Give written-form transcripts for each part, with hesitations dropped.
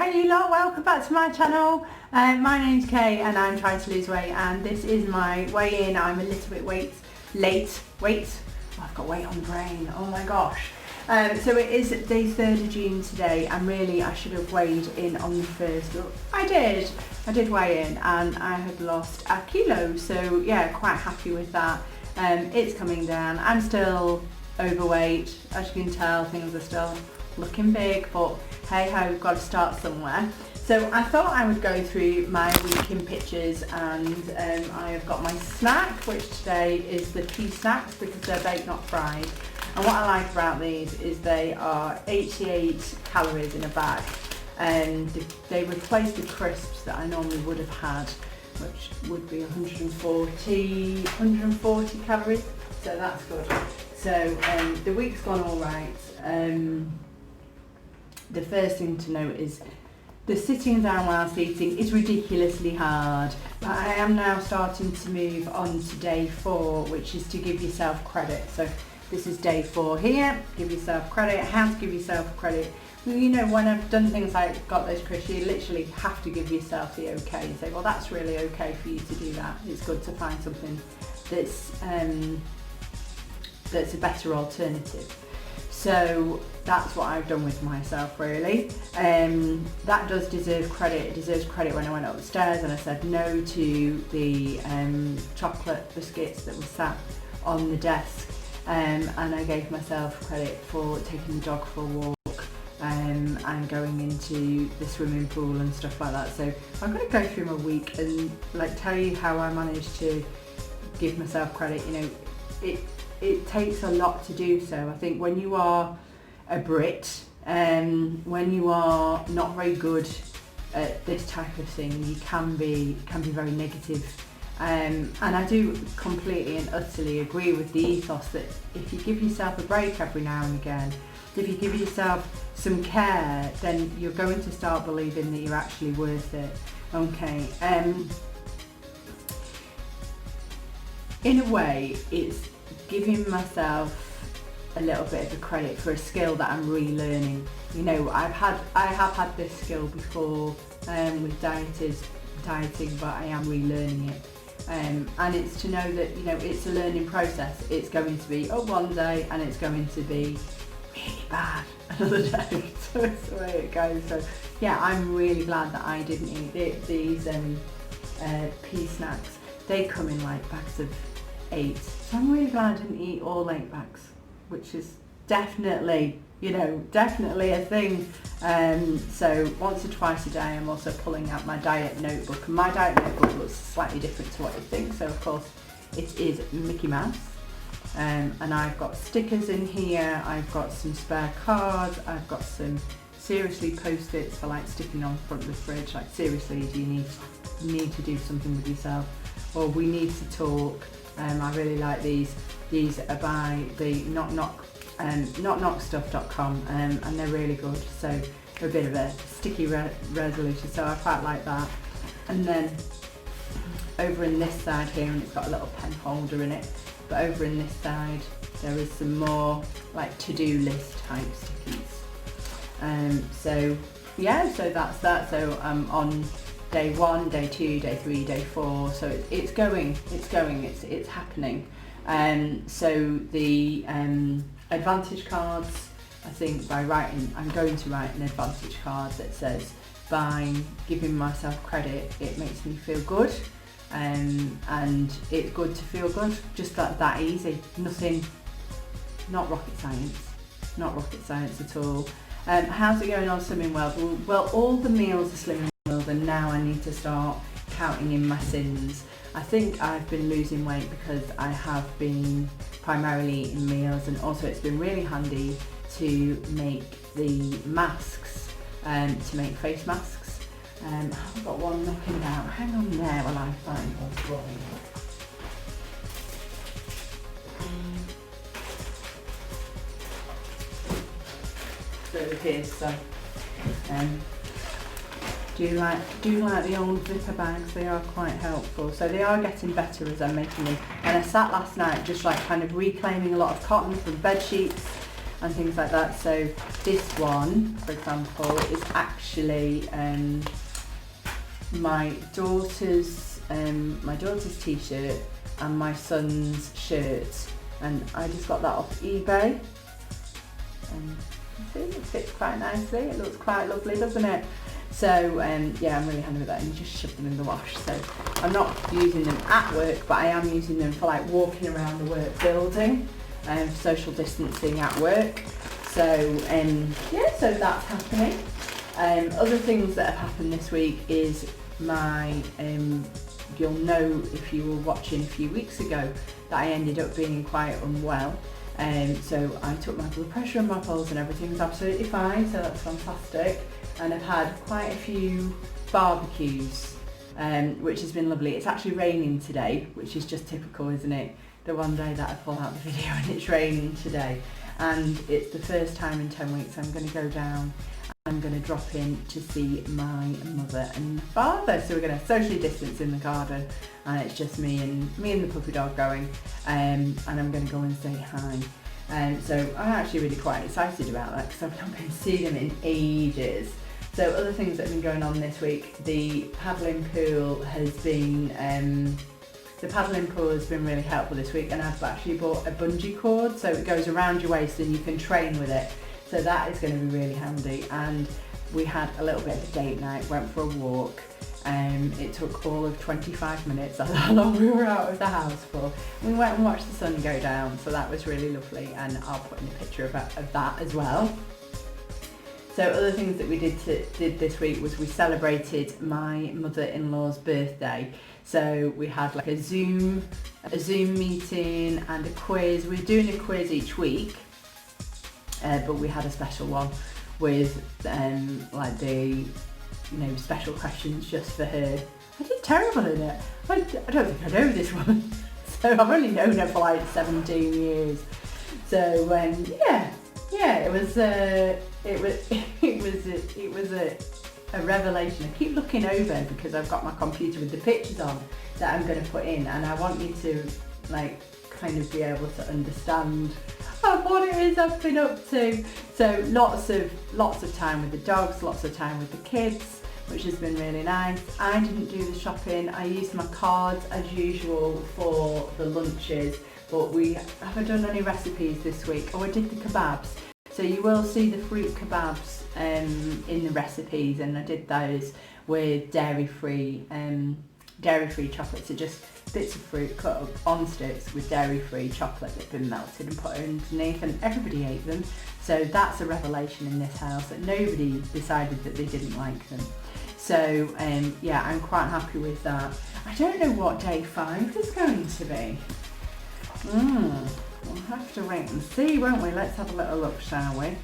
Hey you lot, welcome back to my channel. My name's Kay and I'm trying to lose weight, and this is my weigh-in. I'm a little bit late. Oh, I've got weight on the brain, oh my gosh. So it is day 3rd of June today, and really I should have weighed in on the 1st. I did weigh in and I had lost a kilo, so yeah, quite happy with that. It's coming down. I'm still overweight, as you can tell. Things are still looking big, but hey ho, we've got to start somewhere. So I thought I would go through my week in pictures, and I have got my snack, which today is the pea snacks because they're baked not fried. And what I like about these is they are 88 calories in a bag, and they replace the crisps that I normally would have had, which would be 140 calories, so that's good. So the week's gone all right. The first thing to note is the sitting down whilst eating is ridiculously hard. But I am now starting to move on to day 4, which is to give yourself credit. So this is day 4 here, give yourself credit. How to give yourself credit? Well, you know, when I've done things like got those crisps, you literally have to give yourself the okay and say, well, that's really okay for you to do that. It's good to find something that's a better alternative. So that's what I've done with myself, really. That does deserve credit. It deserves credit when I went upstairs and I said no to the chocolate biscuits that were sat on the desk, and I gave myself credit for taking the dog for a walk and going into the swimming pool and stuff like that. So I'm going to go through my week and tell you how I managed to give myself credit. You know, it takes a lot to do so. I think when you are a Brit, when you are not very good at this type of thing, you can be very negative. And I do completely and utterly agree with the ethos that if you give yourself a break every now and again, if you give yourself some care, then you're going to start believing that you're actually worth it. Okay. In a way, it's giving myself a little bit of a credit for a skill that I'm relearning. You know, I have had this skill before with dieting, but I am relearning it. And it's to know that, you know, it's a learning process. It's going to be up one day and it's going to be really bad another day. So it's the way it goes. So yeah, I'm really glad that I didn't eat these pea snacks. They come in like bags of 8. So I'm really glad I didn't eat all 8 bags, which is definitely a thing. So once or twice a day I'm also pulling out my diet notebook, and my diet notebook looks slightly different to what you think. So of course it is Mickey Mouse, and I've got stickers in here, I've got some spare cards, I've got some seriously post-its for like sticking on front of the fridge, like seriously, do you need to do something with yourself, or we need to talk. I really like these. These are by the knockstuff.com, and they're really good. So they're a bit of a sticky resolution, so I quite like that. And then over in this side here, and it's got a little pen holder in it, but over in this side there is some more like to-do list type stickies. So yeah, so that's that. So on day 1, day 2, day 3, day 4. So it's happening. So the advantage cards, I think I'm going to write an advantage card that says, by giving myself credit, it makes me feel good. And it's good to feel good, just that easy. Nothing, not rocket science at all. How's it going on Slimming World? Well, all the meals are Slimming World, and now I need to start counting in my sins. I think I've been losing weight because I have been primarily eating meals, and also it's been really handy to make the masks, to make face masks. I've got one knocking down. Hang on there while I find what's wrong. So here's some. Do you like the old zipper bags? They are quite helpful. So they are getting better as I'm making them. And I sat last night just like kind of reclaiming a lot of cotton from bed sheets, and things like that. So this one, for example, is actually my daughter's t-shirt and my son's shirt, and I just got that off eBay. And see, it fits quite nicely. It looks quite lovely, doesn't it? So yeah, I'm really happy with that, and you just shove them in the wash. So I'm not using them at work, but I am using them for like walking around the work building and social distancing at work. So yeah, so that's happening. Other things that have happened this week is my you'll know if you were watching a few weeks ago that I ended up being quite unwell. So I took my blood pressure and my pulse and everything's absolutely fine, so that's fantastic. And I've had quite a few barbecues, which has been lovely. It's actually raining today, which is just typical, isn't it? The one day that I pull out the video and it's raining today. And it's the first time in 10 weeks I'm going to go down. I'm going to drop in to see my mother and father. So we're going to socially distance in the garden, and it's just me and the puppy dog going, and I'm going to go and say hi. So I'm actually really quite excited about that because I've not been seeing them in ages. So other things that have been going on this week, the paddling pool has been really helpful this week, and I've actually bought a bungee cord so it goes around your waist and you can train with it. So that is going to be really handy. And we had a little bit of a date night, went for a walk. It took all of 25 minutes, that's how long we were out of the house for. We went and watched the sun go down, so that was really lovely, and I'll put in a picture of that as well. So other things that we did this week was we celebrated my mother-in-law's birthday. So we had like a Zoom meeting and a quiz. We're doing a quiz each week. But we had a special one with like the special questions just for her. I did terrible in it. I don't think I know this woman. So I've only known her for like 17 years. So yeah, it was a revelation. I keep looking over because I've got my computer with the pictures on that I'm going to put in, and I want you to like kind of be able to understand what it is I've been up to. So lots of time with the dogs, lots of time with the kids, which has been really nice. I didn't do the shopping. I used my cards as usual for the lunches, but we haven't done any recipes this week. Oh, I did the kebabs. So you will see the fruit kebabs in the recipes, and I did those with dairy-free chocolate. So just bits of fruit cut up on sticks with dairy-free chocolate that had been melted and put underneath, and everybody ate them. So that's a revelation in this house, that nobody decided that they didn't like them. So yeah, I'm quite happy with that. I don't know what day 5 is going to be. We'll have to wait and see, won't we? Let's have a little look, shall we?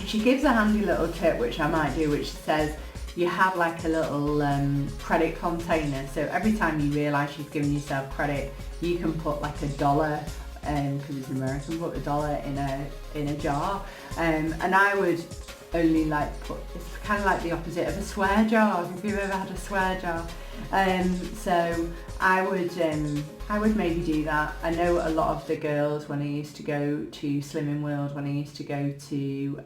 She gives a handy little tip, which I might do, which says you have like a little credit container. So every time you realise you've given yourself credit, you can put like $1, because it's American, put $1 in a jar. And I would only like put, it's kind of like the opposite of a swear jar, if you've ever had a swear jar. So I would maybe do that. I know a lot of the girls, when I used to go to Slimming World, when I used to go to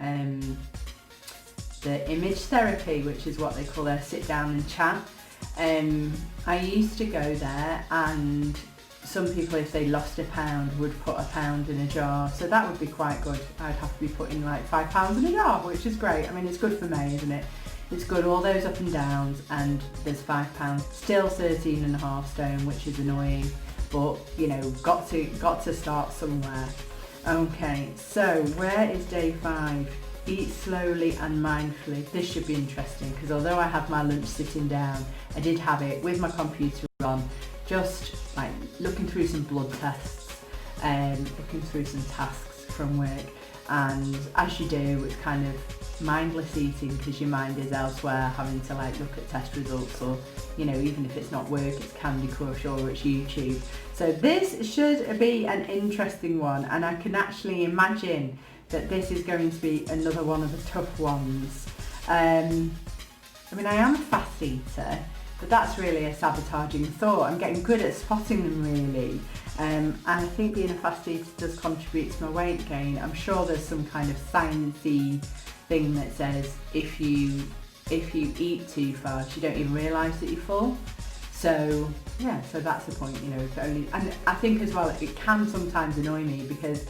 the image therapy, which is what they call their sit down and chat, I used to go there, and some people, if they lost £1, would put £1 in a jar. So that would be quite good. I'd have to be putting like £5 in a jar, which is great. I mean, it's good for me, isn't it? It's good, all those up and downs, and there's £5. Still 13.5 stone, which is annoying, but you know, got to start somewhere. Okay, so where is day 5? Eat slowly and mindfully. This should be interesting, because although I have my lunch sitting down, I did have it with my computer on, just like looking through some blood tests and looking through some tasks from work. And as you do, it's kind of mindless eating, because your mind is elsewhere, having to like look at test results, or you know, even if it's not work, it's Candy Crush or it's YouTube. So this should be an interesting one, and I can actually imagine that this is going to be another one of the tough ones. I mean, I am a fast eater, But that's really a sabotaging thought. I'm getting good at spotting them really. And I think being a fast eater does contribute to my weight gain. I'm sure there's some kind of sciencey thing that says if you eat too fast, you don't even realise that you're full. So yeah, so that's the point, you know. If only, and I think as well, it can sometimes annoy me because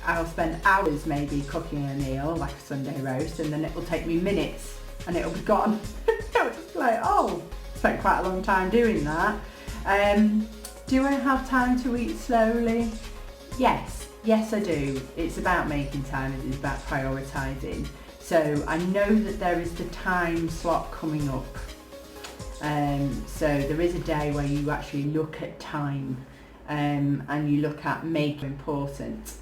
I'll spend hours maybe cooking a meal like a Sunday roast, and then it will take me minutes and it'll be gone. It'll just be like, oh, spent quite a long time doing that. Do I have time to eat slowly? Yes I do. It's about making time, it's about prioritising. So I know that there is the time slot coming up. So there is a day where you actually look at time and you look at making important.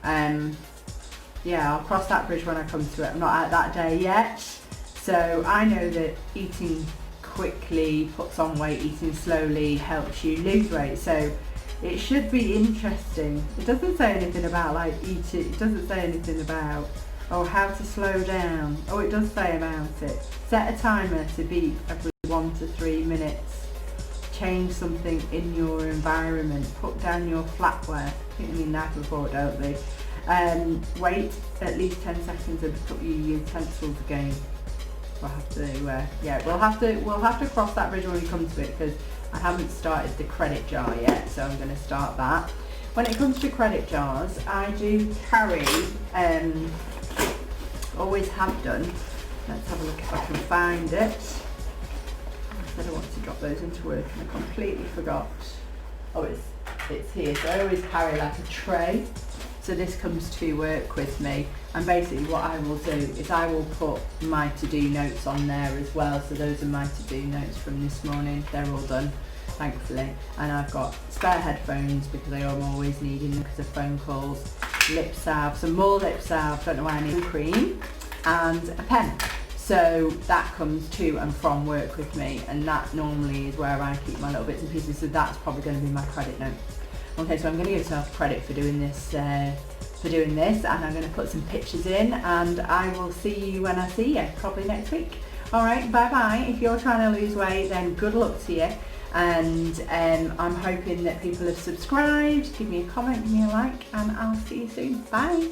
Yeah, I'll cross that bridge when I come to it. I'm not at that day yet. So I know that eating quickly puts on weight, eating slowly helps you lose weight. So it should be interesting. It doesn't say anything about like eating, it doesn't say anything about how to slow down. Oh, it does say about it. Set a timer to beep every 1 to 3 minutes. Change something in your environment. Put down your flatware. I think they mean that before, don't they? Wait at least 10 seconds and pick up your utensils again. We'll have to, we'll have to cross that bridge when we come to it, because I haven't started the credit jar yet, so I'm going to start that. When it comes to credit jars, I do carry, always have done. Let's have a look if I can find it. I said I wanted to drop those into work and I completely forgot. Oh, it's here. So I always carry like a tray. So this comes to work with me, and basically what I will do is I will put my to-do notes on there as well. So those are my to-do notes from this morning. They're all done, thankfully. And I've got spare headphones because I am always needing them because of phone calls, lip salve, some more lip salve, don't know why I need cream, and a pen. So that comes to and from work with me, and that normally is where I keep my little bits and pieces. So that's probably going to be my credit note. Okay, so I'm going to give myself credit for doing this, and I'm going to put some pictures in, and I will see you when I see you, probably next week. All right, bye bye. If you're trying to lose weight, then good luck to you, and I'm hoping that people have subscribed. Give me a comment, give me a like, and I'll see you soon. Bye.